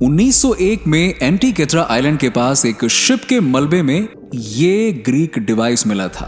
1901 में एंटीकेट्रा आइलैंड के पास एक शिप के मलबे में ये ग्रीक डिवाइस मिला था।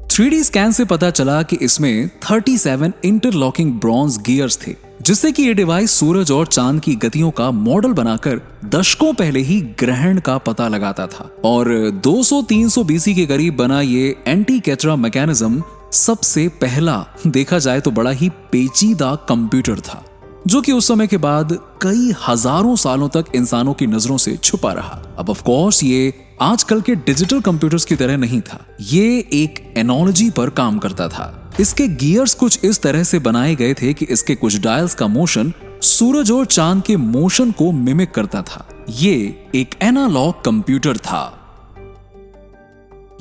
3D स्कैन से पता चला कि इसमें 37 इंटरलॉकिंग ब्रॉन्ज गियर्स थे, जिससे कि ये डिवाइस सूरज और चांद की गतियों का मॉडल बनाकर दशकों पहले ही ग्रहण का पता लगाता था। और 200-300 BC के करीब बना ये एंटीकेट्रा मैकेनिज्म सबसे पहला, देखा जाए तो बड़ा ही पेचीदा कंप्यूटर था, जो कि उस समय के बाद कई हजारों सालों तक इंसानों की नजरों से छुपा रहा। अब ऑफ कोर्स ये आजकल के डिजिटल कंप्यूटर्स की तरह नहीं था, ये एक एनोलॉजी पर काम करता था। इसके गियर्स कुछ इस तरह से बनाए गए थे कि इसके कुछ डायल्स का मोशन सूरज और चांद के मोशन को मिमिक करता था। ये एक एनालॉग कंप्यूटर था।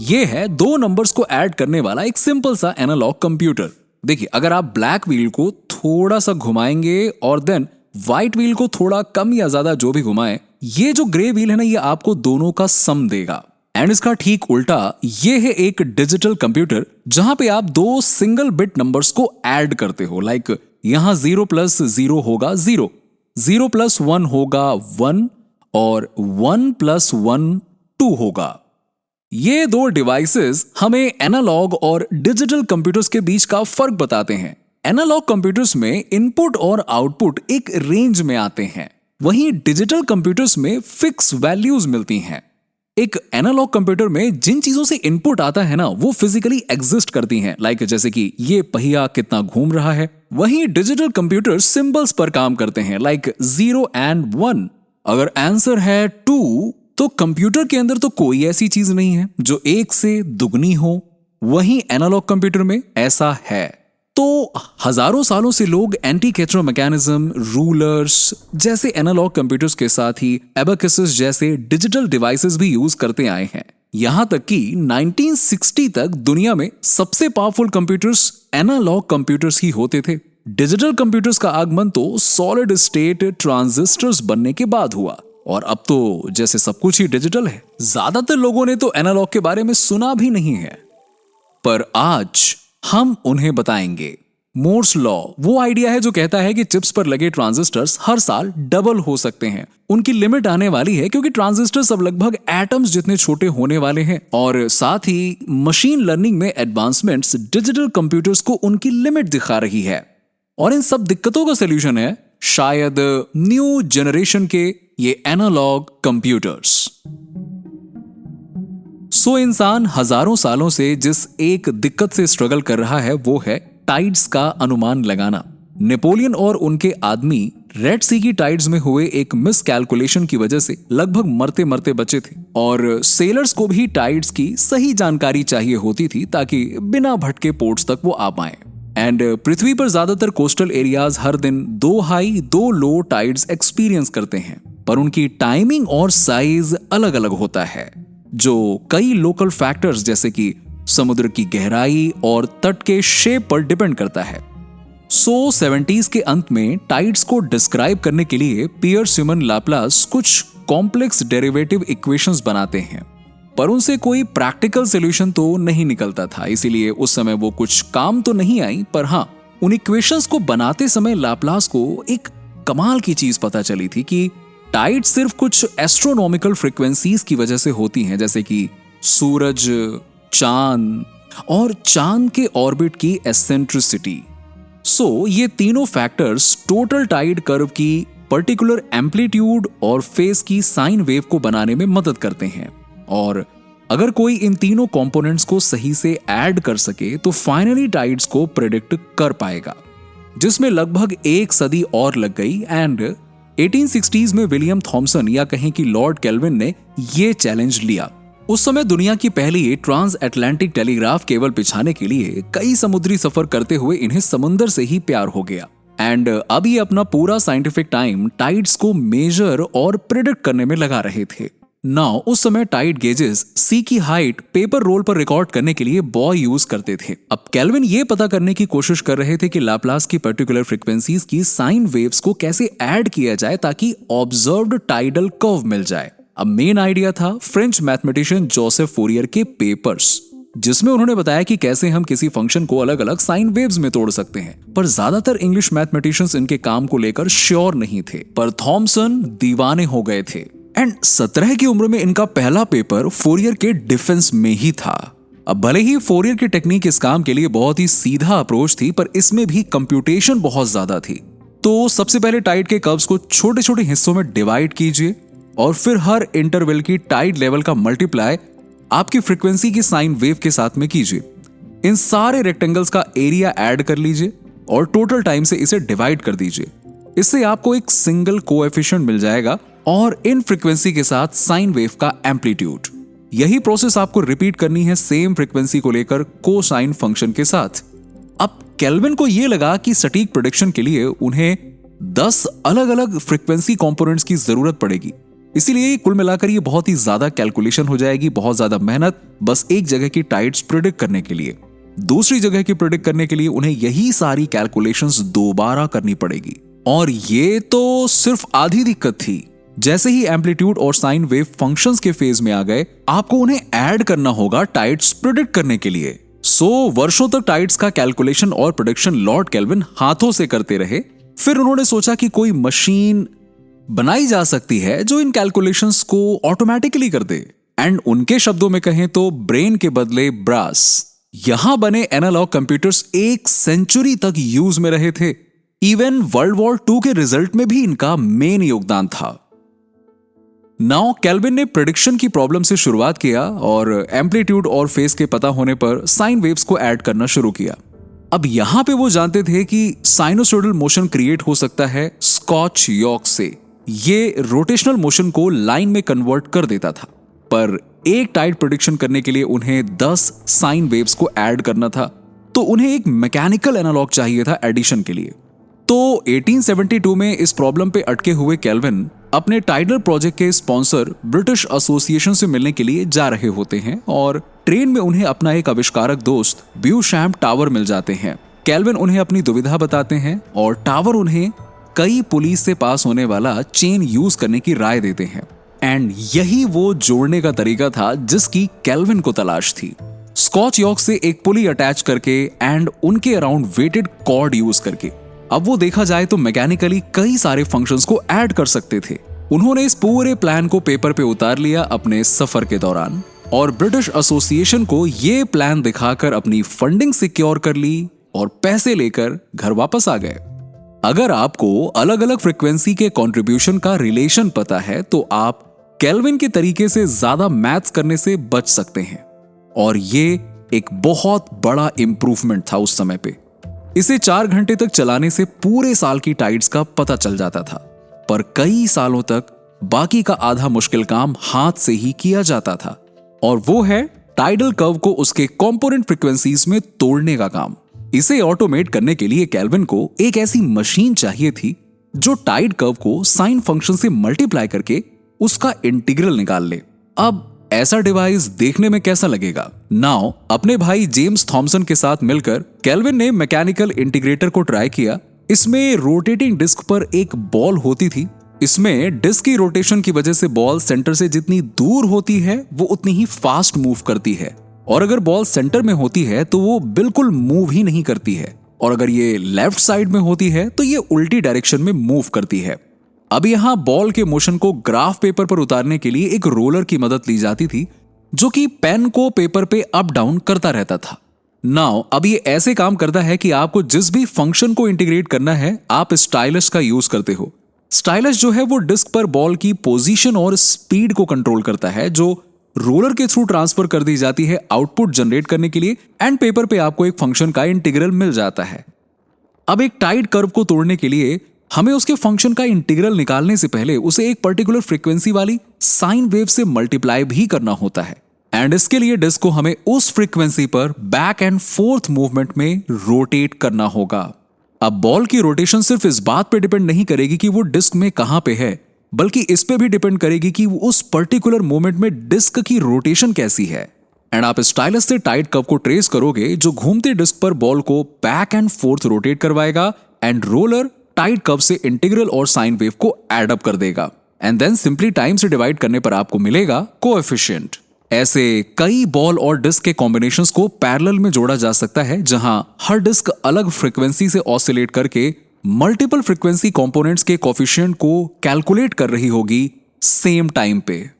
ये है 2 नंबर्स को ऐड करने वाला एक सिंपल सा एनालॉग कंप्यूटर। देखिए, अगर आप ब्लैक व्हील को थोड़ा सा घुमाएंगे और देन व्हाइट व्हील को थोड़ा कम या ज्यादा जो भी घुमाएं, ये जो ग्रे व्हील है ना, ये आपको दोनों का सम देगा। एंड इसका ठीक उल्टा ये है एक डिजिटल कंप्यूटर, जहां पे आप 2 सिंगल बिट नंबर्स को ऐड करते हो। लाइक यहां 0 + 0 होगा 0, 0 + 1 होगा 1 और 1 + 1 2 होगा। ये 2 डिवाइसेस हमें एनालॉग और डिजिटल कंप्यूटर्स के बीच का फर्क बताते हैं। एनालॉग कंप्यूटर्स में इनपुट और आउटपुट एक रेंज में आते हैं, वहीं डिजिटल कंप्यूटर्स में फिक्स वैल्यूज मिलती हैं। एक एनालॉग कंप्यूटर में जिन चीजों से इनपुट आता है ना, वो फिजिकली एग्जिस्ट करती हैं, लाइक जैसे कि ये पहिया कितना घूम रहा है। वहीं डिजिटल कंप्यूटर सिंबल्स पर काम करते हैं, लाइक 0 and 1। अगर आंसर है 2, तो कंप्यूटर के अंदर तो कोई ऐसी चीज नहीं है जो 1 से दुगनी हो। वहीं एनालॉग कंप्यूटर में ऐसा है। तो हजारों सालों से लोग एंटीकेट्रा मैकेनिज्म, रूलर्स जैसे एनालॉग कंप्यूटर्स के साथ ही एबाकसेस जैसे डिजिटल डिवाइसेस भी यूज करते आए हैं। यहां तक कि 1960 तक दुनिया में सबसे पावरफुल कंप्यूटर्स एनालॉग कंप्यूटर्स ही होते थे। डिजिटल कंप्यूटर्स का आगमन तो सॉलिड स्टेट ट्रांजिस्टर्स बनने के बाद हुआ, और अब तो जैसे सब कुछ ही डिजिटल है। ज्यादातर लोगों ने तो एनालॉग के बारे में सुना भी नहीं है, पर आज हम उन्हें बताएंगे। मोर्स लॉ वो आइडिया है जो कहता है कि चिप्स पर लगे ट्रांजिस्टर्स हर साल डबल हो सकते हैं। उनकी लिमिट आने वाली है क्योंकि ट्रांजिस्टर्स अब लगभग एटम्स जितने छोटे होने वाले हैं, और साथ ही मशीन लर्निंग में एडवांसमेंट्स डिजिटल कंप्यूटर्स को उनकी लिमिट दिखा रही है। और इन सब दिक्कतों का सलूशन है शायद न्यू जनरेशन के ये एनालॉग कंप्यूटर्स। इंसान हजारों सालों से जिस एक दिक्कत से स्ट्रगल कर रहा है वो है टाइड्स का अनुमान लगाना। नेपोलियन और उनके आदमी रेड सी की टाइड्स में हुए एक मिस कैलकुलेशन की वजह से लगभग मरते मरते बचे थे, और सेलर्स को भी टाइड्स की सही जानकारी चाहिए होती थी ताकि बिना भटके पोर्ट्स तक वो आ पाए। एंड पृथ्वी पर ज्यादातर कोस्टल एरियाज हर दिन 2 हाई 2 लो टाइड्स एक्सपीरियंस करते हैं, पर उनकी टाइमिंग और साइज अलग अलग होता है, जो कई लोकल फैक्टर्स जैसे कि समुद्र की गहराई और तट के शेप पर डिपेंड करता है। 70s के अंत में टाइड्स को डिस्क्राइब करने के लिए पियर सिमन लाप्लास कुछ कॉम्प्लेक्स डेरिवेटिव इक्वेशंस बनाते हैं, पर उनसे कोई प्रैक्टिकल सॉल्यूशन तो नहीं निकलता था, इसीलिए उस समय वो कुछ काम तो नहीं आई। पर हाँ, उन इक्वेशंस को बनाते समय लाप्लास को एक कमाल की चीज पता चली थी कि टाइड सिर्फ कुछ एस्ट्रोनॉमिकल फ्रीक्वेंसीज की वजह से होती हैं, जैसे कि सूरज, चांद और चांद के ऑर्बिट की एसेंट्रिसिटी। ये तीनों फैक्टर्स टोटल टाइड कर्व की पर्टिकुलर एम्पलीट्यूड और फेज की साइन वेव को बनाने में मदद करते हैं। और अगर कोई इन तीनों कंपोनेंट्स को सही से ऐड कर सके तो फाइनली टाइड्स को प्रेडिक्ट कर पाएगा, जिसमें लगभग 1 सदी और लग गई। एंड 1860s में विलियम थॉमसन या कहें कि लॉर्ड केल्विन ने ये चैलेंज लिया। उस समय दुनिया की पहली ट्रांस अटलांटिक टेलीग्राफ केबल बिछाने के लिए कई समुद्री सफर करते हुए इन्हें समुद्र से ही प्यार हो गया। एंड अब ये अपना पूरा साइंटिफिक टाइम टाइड्स को मेजर और प्रेडिक्ट करने में लगा रहे थे। नाउ उस समय टाइड गेजेस सी की हाइट पेपर रोल पर रिकॉर्ड करने के लिए बॉय यूज करते थे। अब केल्विन ये पता करने की कोशिश कर रहे थे कि लाप्लास की पर्टिकुलर फ्रीक्वेंसीज की साइन वेव्स को कैसे ऐड किया जाए ताकि ऑब्जर्व्ड टाइडल कर्व मिल जाए। अब मेन आइडिया था फ्रेंच मैथमेटिशियन जोसेफ फोरियर के पेपर्स, जिसमें उन्होंने बताया कि कैसे हम किसी फंक्शन को अलग अलग साइन वेव्स में तोड़ सकते हैं। पर ज्यादातर इंग्लिश मैथमेटिशियंस इनके काम को लेकर श्योर नहीं थे, पर थॉमसन दीवाने हो गए थे। एंड 17 की उम्र में इनका पहला पेपर फोरियर के डिफेंस में ही था। अब भले ही फोरियर की टेक्निक इस काम के लिए बहुत ही सीधा अप्रोच थी, पर इसमें भी कंप्यूटेशन बहुत ज्यादा थी। तो सबसे पहले टाइड के कर्व्स को छोटे छोटे हिस्सों में डिवाइड कीजिए और फिर हर इंटरवल की टाइड लेवल का मल्टीप्लाई आपकी फ्रीक्वेंसी की साइन वेव के साथ में कीजिए। इन सारे रेक्टेंगल्स का एरिया ऐड कर लीजिए और टोटल टाइम से इसे डिवाइड कर दीजिए। इससे आपको एक सिंगल कोएफिशिएंट मिल जाएगा और इन फ्रीक्वेंसी के साथ साइन वेव का एम्पलीट्यूड। यही प्रोसेस आपको रिपीट करनी है सेम फ्रीक्वेंसी को लेकर कोसाइन फंक्शन के साथ। अब केल्विन को यह लगा कि सटीक प्रेडिक्शन के लिए उन्हें 10 अलग अलग फ्रीक्वेंसी कंपोनेंट्स की जरूरत पड़ेगी। इसीलिए कुल मिलाकर ये बहुत ही ज्यादा कैलकुलेशन हो जाएगी, बहुत ज्यादा मेहनत बस एक जगह की टाइड्स प्रेडिक्ट करने के लिए। दूसरी जगह की प्रेडिक्ट करने के लिए उन्हें यही सारी कैलकुलेशंस दोबारा करनी पड़ेगी। और ये तो सिर्फ आधी दिक्कत थी। जैसे ही एम्पलीट्यूड और साइन वेव फंक्शंस के फेज में आ गए, आपको उन्हें ऐड करना होगा टाइड्स प्रेडिक्ट करने के लिए। वर्षों तक टाइड्स का कैलकुलेशन और प्रेडिक्शन लॉर्ड केल्विन हाथों से करते रहे। फिर उन्होंने सोचा कि कोई मशीन बनाई जा सकती है जो इन कैलकुलेशंस को ऑटोमेटिकली कर दे। एंड उनके शब्दों में कहें तो ब्रेन के बदले ब्रास। यहां बने एनालॉग कंप्यूटर्स 1 सेंचुरी तक यूज में रहे थे। इवन वर्ल्ड वॉर 2 के रिजल्ट में भी इनका मेन योगदान था। नाउ केल्विन ने प्रेडिक्शन की प्रॉब्लम से शुरुआत किया और एम्पलीट्यूड और फेज के पता होने पर साइन वेव्स को ऐड करना शुरू किया। अब यहां पे वो जानते थे कि साइनोसॉइडल मोशन क्रिएट हो सकता है स्कॉच यॉर्क से। ये रोटेशनल मोशन को लाइन में कन्वर्ट कर देता था। पर एक टाइड प्रेडिक्शन करने के लिए उन्हें 10 साइन वेव्स को ऐड करना था, तो उन्हें एक मैकेनिकल एनालॉग चाहिए था एडिशन के लिए। तो 1872 में इस प्रॉब्लम पे अटके हुए केल्विन अपने टाइडल प्रोजेक्ट के स्पॉन्सर ब्रिटिश एसोसिएशन से मिलने के लिए जा रहे होते हैं और ट्रेन में उन्हें अपना एक आविष्कारक दोस्त ब्यूशैम्प टावर मिल जाते हैं। केल्विन उन्हें अपनी दुविधा बताते हैं और टावर उन्हें कई पुलिस से पास होने वाला चेन यूज करने की राय देते हैं। एंड यही वो जोड़ने का तरीका था जिसकी केल्विन को तलाश थी। स्कॉच यॉर्क से एक पुली अटैच करके एंड उनके अराउंड वेटेड कॉर्ड यूज करके अब वो देखा जाए तो मैकेनिकली कई सारे फंक्शंस को ऐड कर सकते थे। उन्होंने इस पूरे प्लान को पेपर पे उतार लिया अपने सफर के दौरान और ब्रिटिश एसोसिएशन को ये प्लान दिखाकर अपनी फंडिंग सिक्योर कर ली और पैसे लेकर घर वापस आ गए। अगर आपको अलग अलग फ्रीक्वेंसी के कंट्रीब्यूशन का रिलेशन पता है तो आप केल्विन के तरीके से ज्यादा मैथ्स करने से बच सकते हैं। और ये एक बहुत बड़ा इंप्रूवमेंट था उस समय पे। इसे 4 घंटे तक चलाने से पूरे साल की टाइड्स का पता चल जाता था, पर कई सालों तक बाकी का आधा मुश्किल काम हाथ से ही किया जाता था, और वो है टाइडल कर्व को उसके कंपोनेंट फ्रीक्वेंसीज में तोड़ने का काम। इसे ऑटोमेट करने के लिए केल्विन को एक ऐसी मशीन चाहिए थी जो टाइड कर्व को साइन फंक्शन से मल्टीप्लाई करके उसका इंटीग्रल निकाल ले। अब ऐसा डिवाइस देखने में कैसा लगेगा? नाउ अपने भाई जेम्स थॉमसन के साथ मिलकर केल्विन ने मैकेनिकल इंटीग्रेटर को ट्राई किया। इसमें रोटेटिंग डिस्क पर एक बॉल होती थी। इसमें डिस्क की रोटेशन की वजह से बॉल सेंटर से जितनी दूर होती है वो उतनी ही फास्ट मूव करती है, और अगर बॉल सेंटर में होती है तो वो बिल्कुल मूव ही नहीं करती है, और अगर ये लेफ्ट साइड में होती है तो ये उल्टी डायरेक्शन में मूव करती है। अब यहां बॉल के मोशन को ग्राफ पेपर पर उतारने के लिए एक रोलर की मदद ली जाती थी जो कि पेन को पेपर पे अप डाउन करता रहता था। नाउ अब ये ऐसे काम करता है कि आपको जिस भी फंक्शन को इंटीग्रेट करना है आप स्टाइलस का यूज करते हो। स्टाइलस जो है वो डिस्क पर बॉल की पोजीशन और स्पीड को कंट्रोल करता है, जो रोलर के थ्रू ट्रांसफर कर दी जाती है आउटपुट जनरेट करने के लिए, एंड पेपर पे आपको एक फंक्शन का इंटीग्रल मिल जाता है। अब एक टाइड कर्व को तोड़ने के लिए हमें उसके फंक्शन का इंटीग्रल निकालने से पहले उसे एक पर्टिकुलर फ्रीक्वेंसी वाली साइन वेव से मल्टीप्लाई भी करना होता है, एंड इसके लिए डिस्क को हमें उस फ्रीक्वेंसी पर बैक एंड फोर्थ मूवमेंट में रोटेट करना होगा। अब बॉल की रोटेशन सिर्फ इस बात पे डिपेंड नहीं करेगी कि वो डिस्क में कहां पे है, बल्कि इस पे भी डिपेंड करेगी कि उस पर्टिकुलर मोमेंट में डिस्क की रोटेशन कैसी है। एंड आप स्टाइलस से टाइड कर्व को ट्रेस करोगे जो घूमते डिस्क पर बॉल को बैक एंड फोर्थ रोटेट करवाएगा, एंड रोलर टाइड कर्व से इंटीग्रल और साइन वेव को एड अप कर देगा, एंड देन सिंपली टाइम से डिवाइड करने पर आपको मिलेगा कोएफिशिएंट। ऐसे कई बॉल और डिस्क के कॉम्बिनेशंस को पैरेलल में जोड़ा जा सकता है, जहां हर डिस्क अलग फ्रीक्वेंसी से ऑसिलेट करके मल्टीपल फ्रीक्वेंसी कंपोनेंट्स के कोफिशिएंट को कैलकुलेट कर रही होगी सेम टाइम पे।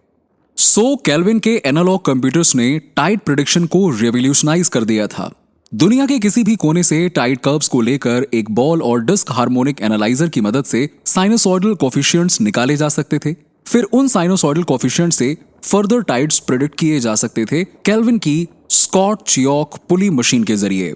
सो केल्विन के एनालॉग कंप्यूटर्स ने टाइड प्रेडिक्शन को रेवोल्यूशनाइज कर दिया था। दुनिया के किसी भी कोने से टाइड कर्व्स को लेकर एक बॉल और डिस्क हार्मोनिक एनालाइजर की मदद से साइनसॉइडल कोफिशिएंट्स निकाले जा सकते थे। फिर उन साइनसॉइडल कोफिशिएंट से फर्दर टाइड्स प्रेडिक्ट किए जा सकते थे केल्विन की स्कॉट-चियोक पुली मशीन के जरिए।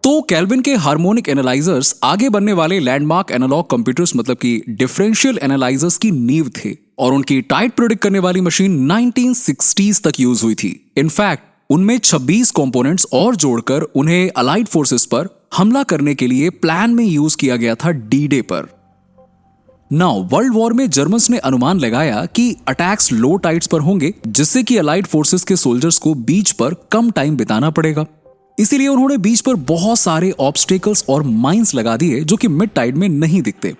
तो केल्विन के हार्मोनिक एनालाइजर्स आगे बनने वाले लैंडमार्क एनालॉग कंप्यूटर्स मतलब कि डिफरेंशियल एनालाइजर्स की नींव थे, और उनकी टाइड प्रेडिक्ट करने वाली मशीन 1960s तक यूज हुई थी। इनफैक्ट उनमें 26 कंपोनेंट्स और जोड़कर उन्हें अलाइड फोर्सेस पर हमला करने के लिए प्लान में यूज किया गया था डी-डे पर। नाउ वर्ल्ड वॉर में जर्मन्स ने अनुमान लगाया कि अटैक्स लो टाइड्स पर होंगे, जिससे कि अलाइड फोर्सेस के सोल्जर्स को बीच पर कम टाइम बिताना पड़ेगा। इसीलिए उन्होंने बीच पर बहुत सारे ऑब्स्टेकल्स और माइंस लगा दिए जो कि मिड टाइड में नहीं दिखते।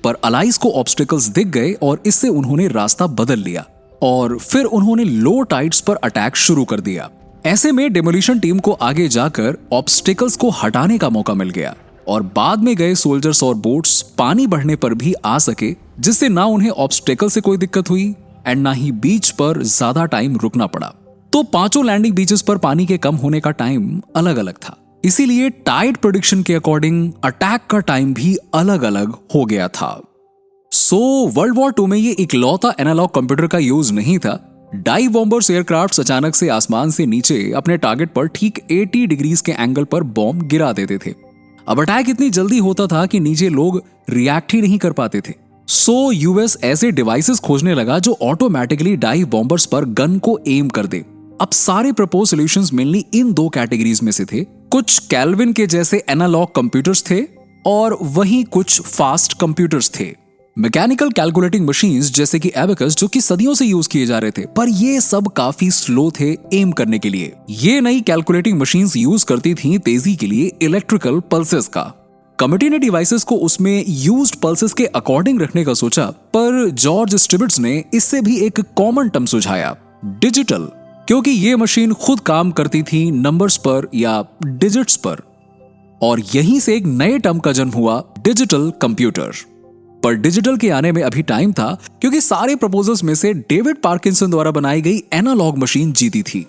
पर अलाइज को ऑब्स्टेकल्स दिख गए और इससे उन्होंने रास्ता बदल लिया और फिर उन्होंने लो टाइड्स पर अटैक शुरू कर दिया। ऐसे में डेमोलिशन टीम को आगे जाकर ऑब्स्टेकल्स को हटाने का मौका मिल गया और बाद में गए सोल्जर्स और बोट्स पानी बढ़ने पर भी आ सके, जिससे ना उन्हें ऑब्स्टेकल से कोई दिक्कत हुई एंड ना ही बीच पर ज्यादा टाइम रुकना पड़ा। तो पांचों लैंडिंग बीचेस पर पानी के कम होने का टाइम अलग अलग था, इसीलिए टाइड प्रेडिक्शन के अकॉर्डिंग अटैक का टाइम भी अलग अलग हो गया था। सो वर्ल्ड वॉर 2 में ये इकलौता एनालॉग कंप्यूटर का यूज नहीं था। डाइव बॉम्बर्स एयरक्राफ्ट अचानक से आसमान से नीचे अपने टारगेट पर ठीक 80 डिग्रीज के एंगल पर बॉम्ब गिरा देते थे। अब अटैक इतनी जल्दी होता था कि नीचे लोग रिएक्ट ही नहीं कर पाते थे। सो यूएस ऐसे डिवाइसेस खोजने लगा जो ऑटोमेटिकली डाइव बॉम्बर्स पर गन को एम कर दे। अब सारे प्रपोज सॉल्यूशंस मेनली इन दो कैटेगरीज में से थे। कुछ केल्विन के जैसे एनालॉग कंप्यूटर्स थे और वहीं कुछ फास्ट कंप्यूटर्स थे। मैकेनिकल कैलकुलेटिंग मशीन्स जैसे कि एबेकस जो कि सदियों से यूज किए जा रहे थे, पर ये सब काफी स्लो थे एम करने के लिए। ये नई कैलकुलेटिंग मशीन्स यूज करती थी तेजी के लिए इलेक्ट्रिकल पल्सेस का। कमिटी ने डिवाइसेस को उसमें यूज्ड पल्सेस के अकॉर्डिंग रखने का सोचा, पर जॉर्ज स्टिबिट्स ने इससे भी एक कॉमन टर्म सुझाया, डिजिटल, क्योंकि ये मशीन खुद काम करती थी नंबर्स पर या डिजिट्स पर। और यहीं से एक नए टर्म का जन्म हुआ, डिजिटल कंप्यूटर। पर डिजिटल के आने में अभी टाइम था, क्योंकि सारे प्रपोजल्स में से डेविड पार्किंसन द्वारा बनाई गई एनालॉग मशीन जीती थी।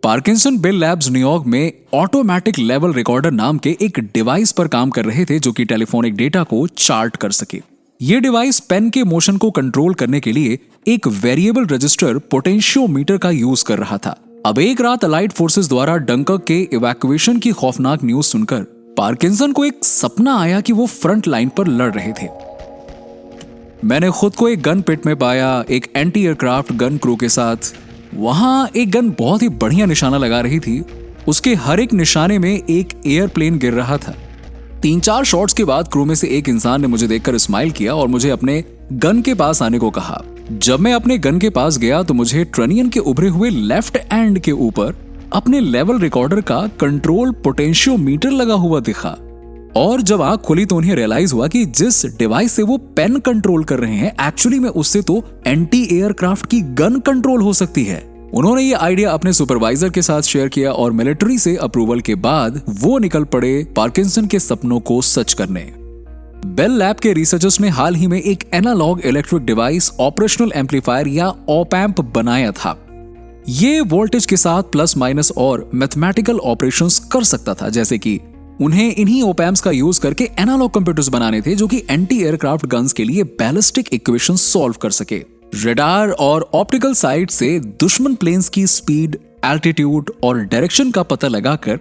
पार्किंसन बेल लैब्स न्यूयॉर्क में ऑटोमेटिक लेवल रिकॉर्डर नाम के एक डिवाइस पर काम कर रहे थे जो कि टेलीफोनिक डेटा को चार्ट कर सके। ये डिवाइस पेन के मोशन को कंट्रोल करने के लिए एक वेरिएबल रजिस्टर पोटेंशियोमीटर का यूज कर रहा था। अब एक रात अलाइड फोर्सेस द्वारा डंकर्क के इवैक्यूएशन की खौफनाक न्यूज सुनकर पार्किंसन को एक सपना आया कि वो फ्रंट लाइन पर लड़ रहे थे। मैंने खुद को एक गन पिट में पाया, एक एंटी एयरक्राफ्ट गन क्रू के साथ। वहां एक गन बहुत ही बढ़िया निशाना लगा रही थी। उसके हर एक निशाने में एक एयरप्लेन गिर रहा था। 3-4 शॉट्स के बाद क्रू में से एक इंसान ने मुझे देखकर स्माइल किया और मुझे अपने गन के पास आने को कहा। जब मैं अपने गन के पास गया तो मुझे ट्रनियन के उभरे हुए लेफ्ट एंड के ऊपर अपने लेवल रिकॉर्डर का कंट्रोल पोटेंशियोमीटर लगा हुआ दिखा। और जब आंख खुली तो उन्हें रियलाइज हुआ कि जिस डिवाइस से वो पेन कंट्रोल कर रहे हैं, एक्चुअली में उससे तो एंटी एयरक्राफ्ट की गन कंट्रोल हो सकती है। उन्होंने ये आइडिया अपने सुपरवाइजर के साथ शेयर किया और मिलिट्री से अप्रूवल के बाद वो निकल पड़े पार्किंसन के सपनों को सच करने। बेल लैब के रिसर्चर्स ने हाल ही में एक analogue electric device operational amplifier या ऑप-एम्प बनाया था। ये वोल्टेज के साथ प्लस माइनस और मैथमेटिकल ऑपरेशंस कर सकता था, जैसे कि उन्हें इन्हीं ऑप-एम्प्स का यूज करके एनालॉग कंप्यूटर्स बनाने थे जो कि एंटी एयरक्राफ्ट गन्स के लिए बैलिस्टिक इक्वेशंस सॉल्व कर सके। रडार और ऑप्टिकल साइट से दुश्मन प्लेन्स की स्पीड, एल्टीट्यूड और डायरेक्शन का पता लगाकर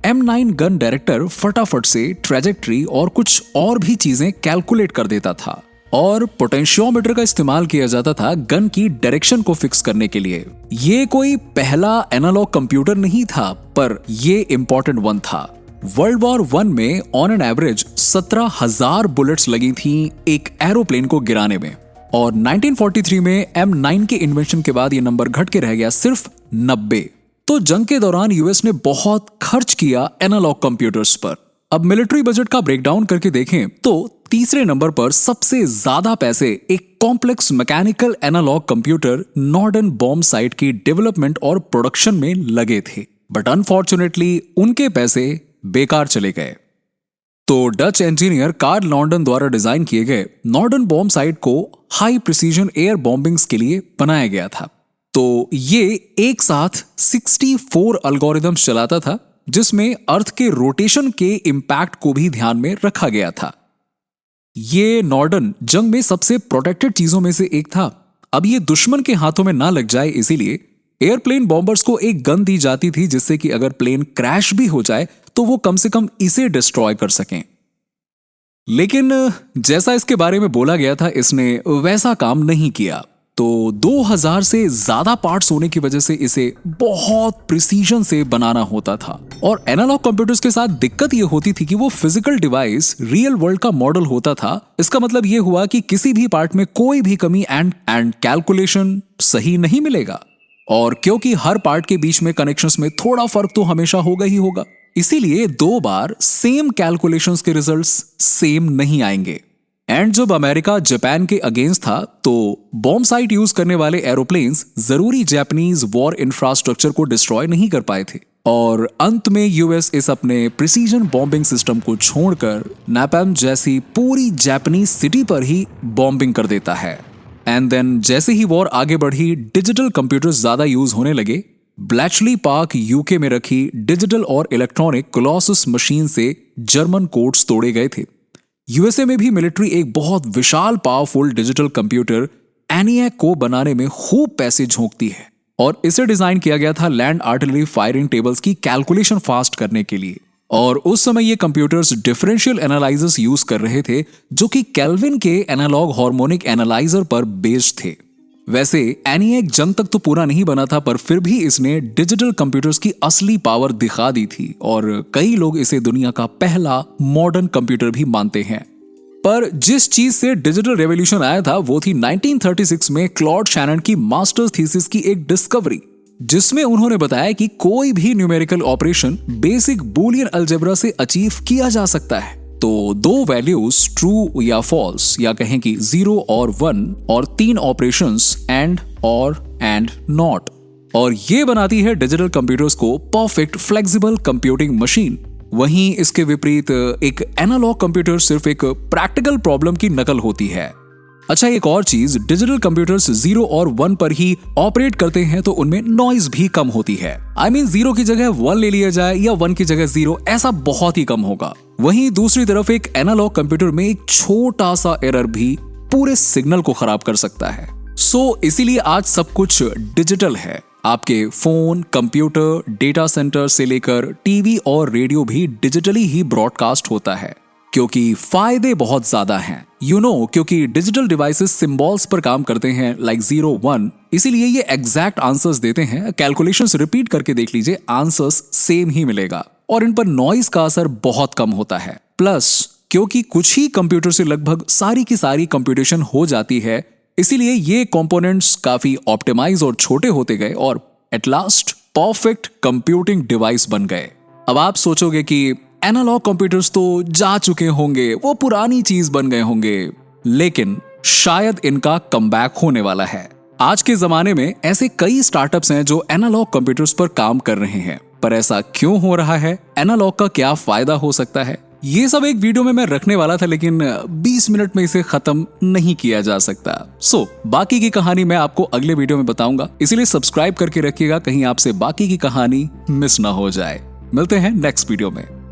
M9 गन डायरेक्टर फटाफट से ट्रेजेक्ट्री और कुछ और भी चीजें कैलकुलेट कर देता था। और पोटेंशियोमीटर का इस्तेमाल किया जाता था गन की डायरेक्शन को फिक्स करने के लिए। ये कोई पहला एनालॉग कंप्यूटर नहीं था, पर ये इंपॉर्टेंट वन था। वर्ल्ड वॉर 1 में ऑन एन एवरेज 17,000 बुलेट्स लगी थी एक एरोप्लेन को गिराने में, और 1943 में M9 के इन्वेंशन के बाद ये नंबर घट के रह गया सिर्फ 90। तो जंग के दौरान यूएस ने बहुत खर्च किया एनालॉग कंप्यूटर्स पर। अब मिलिट्री बजट का ब्रेकडाउन करके देखें तो तीसरे नंबर पर सबसे ज्यादा पैसे एक complex mechanical analogue computer Norden bomb sight की डेवलपमेंट और प्रोडक्शन में लगे थे, बट अनफॉर्चुनेटली उनके पैसे बेकार चले गए। तो डच इंजीनियर कार्ल नॉर्डन द्वारा डिजाइन किए गए नॉर्डन बॉम्ब साइट को हाई प्रिसीजन एयर बॉम्बिंग्स के लिए बनाया गया था। तो ये एक साथ 64 एल्गोरिदम्स चलाता था, जिसमें अर्थ के रोटेशन के इंपैक्ट को भी ध्यान में रखा गया था। ये नॉर्डन जंग में सबसे प्रोटेक्टेड चीजों में से एक था। अब ये दुश्मन के हाथों में ना लग जाए, इसीलिए एयरप्लेन बॉम्बर्स को एक गन दी जाती थी, जिससे कि अगर प्लेन क्रैश भी हो जाए तो वो कम से कम इसे डिस्ट्रॉय कर सकें। लेकिन जैसा इसके बारे में बोला गया था, इसने वैसा काम नहीं किया। तो 2000 से ज्यादा पार्ट्स होने की वजह से इसे बहुत प्रिसीजन से बनाना होता था। और एनालॉग कंप्यूटर्स के साथ दिक्कत यह होती थी कि वो फिजिकल डिवाइस रियल वर्ल्ड का मॉडल होता था। इसका मतलब यह हुआ कि किसी भी पार्ट में कोई भी कमी एंड कैलकुलेशन सही नहीं मिलेगा। और क्योंकि हर पार्ट के बीच में कनेक्शंस में थोड़ा फर्क तो हमेशा होगा ही होगा, इसीलिए 2 बार सेम कैलकुलेशंस के रिजल्ट्स सेम नहीं आएंगे। एंड जब अमेरिका जापान के अगेंस्ट था, तो बॉम्ब साइट यूज करने वाले एरोप्लेन्स जरूरी जापानीज वॉर इंफ्रास्ट्रक्चर को डिस्ट्रॉय नहीं कर पाए थे। और अंत में यूएस इस अपने प्रिसीजन बॉम्बिंग सिस्टम को छोड़कर नैपैम जैसी पूरी जापानीज सिटी पर ही बॉम्बिंग कर देता है। एंड देन जैसे ही वॉर आगे बढ़ी, डिजिटल कंप्यूटर्स ज्यादा यूज होने लगे। ब्लैचली पार्क यूके में रखी डिजिटल और इलेक्ट्रॉनिक कोलोसस मशीन से जर्मन कोड्स तोड़े गए थे। यूएसए में भी मिलिट्री एक बहुत विशाल पावरफुल डिजिटल कंप्यूटर एनियाक को बनाने में खूब पैसे झोंकती है, और इसे डिजाइन किया गया था लैंड आर्टिलरी फायरिंग टेबल्स की कैलकुलेशन फास्ट करने के लिए। और उस समय ये कंप्यूटर्स डिफरेंशियल एनालाइजर्स यूज कर रहे थे, जो कि केल्विन के एनालॉग हार्मोनिक एनालाइजर पर बेस्ड थे। वैसे एनियाक जंग तक तो पूरा नहीं बना था, पर फिर भी इसने डिजिटल कंप्यूटर्स की असली पावर दिखा दी थी, और कई लोग इसे दुनिया का पहला मॉडर्न कंप्यूटर भी मानते हैं। पर जिस चीज से डिजिटल रेवोल्यूशन आया था वो थी 1936 में क्लॉड शैनन की मास्टर्स थीसिस की एक डिस्कवरी, जिसमें उन्होंने बताया कि कोई भी numerical operation basic Boolean algebra से अचीव किया जा सकता है। तो 2 वैल्यूज ट्रू या फॉल्स, या कहें कि 0 और 1, और 3 ऑपरेशंस एंड, और, एंड, नॉट, और ये बनाती है डिजिटल कंप्यूटर्स को परफेक्ट फ्लेक्सिबल कंप्यूटिंग मशीन। वहीं इसके विपरीत एक एनालॉग कंप्यूटर सिर्फ एक प्रैक्टिकल प्रॉब्लम की नकल होती है। अच्छा, एक और चीज, डिजिटल कंप्यूटर्स 0 और 1 पर ही ऑपरेट करते हैं, तो उनमें नॉइज भी कम होती है। I mean 0 की जगह 1 ले लिया जाए या 1 की जगह 0, ऐसा बहुत ही कम होगा। वहीं दूसरी तरफ एक एनालॉग कंप्यूटर में एक छोटा सा एरर भी पूरे सिग्नल को खराब कर सकता है। इसीलिए आज सब कुछ डिजिटल है। आपके फोन, कंप्यूटर, डेटा सेंटर से लेकर टीवी और रेडियो भी डिजिटली ही ब्रॉडकास्ट होता है, क्योंकि फायदे बहुत ज्यादा हैं। क्योंकि डिजिटल डिवाइसेस सिंबल्स पर काम करते हैं, लाइक 0, 1, इसीलिए ये एग्जैक्ट आंसर्स देते हैं। कैलकुलेशंस रिपीट करके देख लीजिए, आंसर्स सेम ही मिलेगा, और इन पर नॉइज का असर बहुत कम होता है। प्लस क्योंकि कुछ ही कंप्यूटर से लगभग सारी की सारी कंप्यूटेशन हो जाती है, इसीलिए ये कंपोनेंट्स काफी ऑप्टिमाइज और छोटे होते गए, और at last perfect computing device बन गए। अब आप सोचोगे कि एनालॉग कंप्यूटर्स तो जा चुके होंगे, वो पुरानी चीज बन गए होंगे, लेकिन शायद इनका कमबैक होने वाला है। आज के जमाने में ऐसे कई स्टार्टअप्स हैं जो एनालॉग कंप्यूटर्स पर काम कर रहे हैं, पर ऐसा क्यों हो रहा है, एनालॉग का क्या फायदा हो सकता है, ये सब एक वीडियो में मैं रखने वाला था, लेकिन 20 मिनट में इसे खत्म नहीं किया जा सकता। बाकी की कहानी मैं आपको अगले वीडियो में बताऊंगा, इसीलिए सब्सक्राइब करके रखिएगा, कहीं आपसे बाकी की कहानी मिस ना हो जाए। मिलते हैं नेक्स्ट वीडियो में।